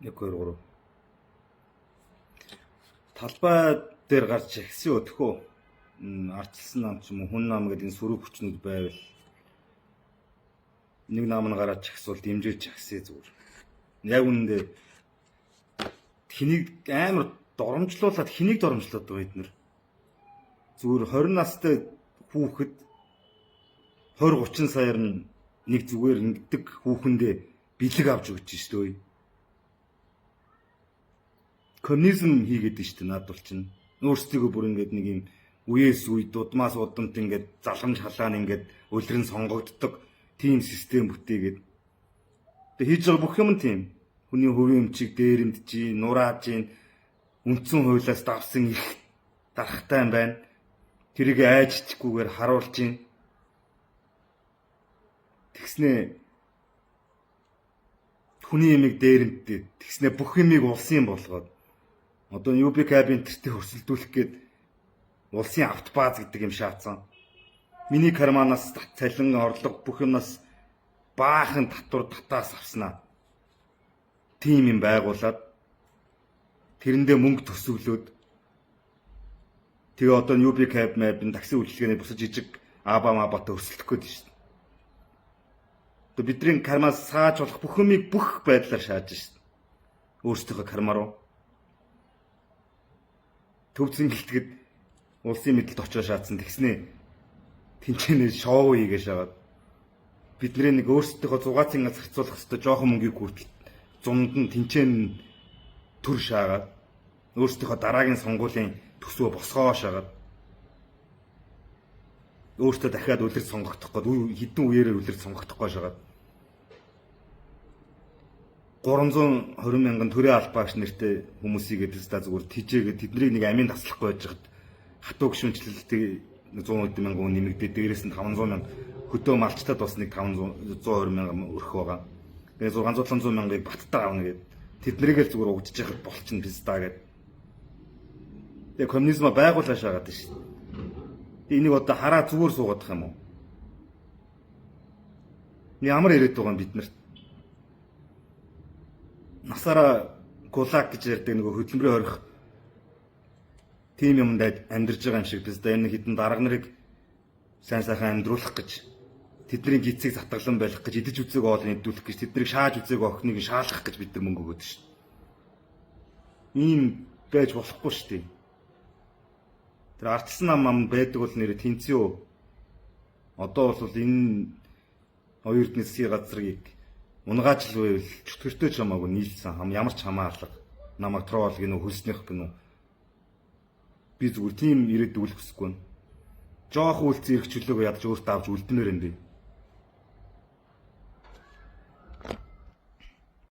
1 2 3 талбай дээр гарч ихсэн өтхөө арчилсан нам ч юм уу хүн нам гэдэг энэ сөрөг хүчнүүд байвал нэг нам нь гараад чагсвал дэмжиж чагсээ зүгээр. Яг үнэндээ хэнийг амар доромжлуулаад хэнийг доромжлоод байгаа эднэр. Зүгээр 20 настай хүүхэд 20 30 саяар нь нэг зүгээр ингэдэг хүүхэндээ бэлэг авч өгч шүү дээ. Коммунизм хийгээд шүү дээ наад бол чинь. Өөрсдөө бүр ингэдэг нэг юм үеэс үе дудмаас удамт ингээд залгамж халаан ингээд өлрөн сонгогддог тийм систем бүтээгээд. Тэгээ хийж байгаа бүх юм тийм. Хүний хувийн өмчийг дээрэмдэж, нурааж, үндсэн хуулиас давсан их дарахтай юм байна. Тэрийг айжчихгүйгээр харуулж байна. Тэгснээ хүний ямиг дээрэмдээд тэгснээ бүх юмыг улсын болгоод одоо UB кабинеттэй өрсөлдүүлэх гээд улсын автобаз гэдэг юм шаацсан. Миний карманаас цалин орлого бүх юмнаас баахан татвар татаас авснаа. Тим юм байгуулад тэрэндээ мөнгө төсөглөөд тэгээ одоо UB кабинетын такси үйлчилгээний бусад жижиг абамабата өрсөлдөх гээд шүү дээ. Одоо бидний кармаас сааж болох бүх юмыг бүх байдлаар шааж шүү дээ. Өөрсдийнхөө карма руу төв зингэлтгэд улсын мэдлэлд очиж шаацсан тэгснээ тэнцэнэ шоу хийгээ шагаад бидний нэг өөрсдийнхөө зугаацын зарцуулах хэвээр жоохон мөнгийг хүртэл зумд нь тэнцэн төр шаагаад өөрсдийнхөө дараагийн сонгуулийн төсвөө босгоо шагаад өөртөө дахиад үлрэл сонгогдох гээд хэдэн үеэрээ үлрэл сонгогдохгүй шагаад 320 мянган төрийн албаагч нэртэй хүмүүсийг эдэстэ зүгээр тижээгээд тэднийг нэг амийн таслахгүй байж хад хатуу гүшүүнчлэлтэй 100 мянган хүн нэмэгдээд дээрээс нь 500 мянга хөдөө малчтад бас нэг 520 мянган өрх байгаа. Тэгээ 600 мянгаыг баттаа авна гэдэг. Тэднийг л зүгээр угдж яхад болчихно пизда гэдэг. Тэгээ коммунизма байгуулаа шаагаад шүү дээ. Энийг одоо хараа зүгээр суугаад байгаа юм уу? Ямар яриад байгаа юм бид нарт? Насаараа гулаг гэж ярьдаг нөгөө хөдөлмөрийн хорих тийм юмд амьдарч байгаа юм шиг биз дээ. Энэ хідэн дарга нарыг сайн сайхан амьдруулах гэж тэдний гизцийг затгалан байлгах гэж идэж үзээг оолын нэдүүлэх гэж тэднийг шааж үзээг охиныг шаалгах гэж бид нар мөнгө өгөөд шүү дээ. Ийм байж болохгүй шүү дээ. Тэр ардсан нам байдаг бол нэрэ тэнцээ. Одоо бол энэ хоёр эрдэнэ засгийн газрыг унгаач л байвал чөтгөртэй ч хамаагүй нийлсэн ямар ч хамаалга намайг трол гинөө хөлснөх гинөө би зүгээр тийм ирээдүйг хүсэхгүй. Жоох үйлцэн эрхчлөөгөө ядаж өөртөө авч үлдэнээр энэ.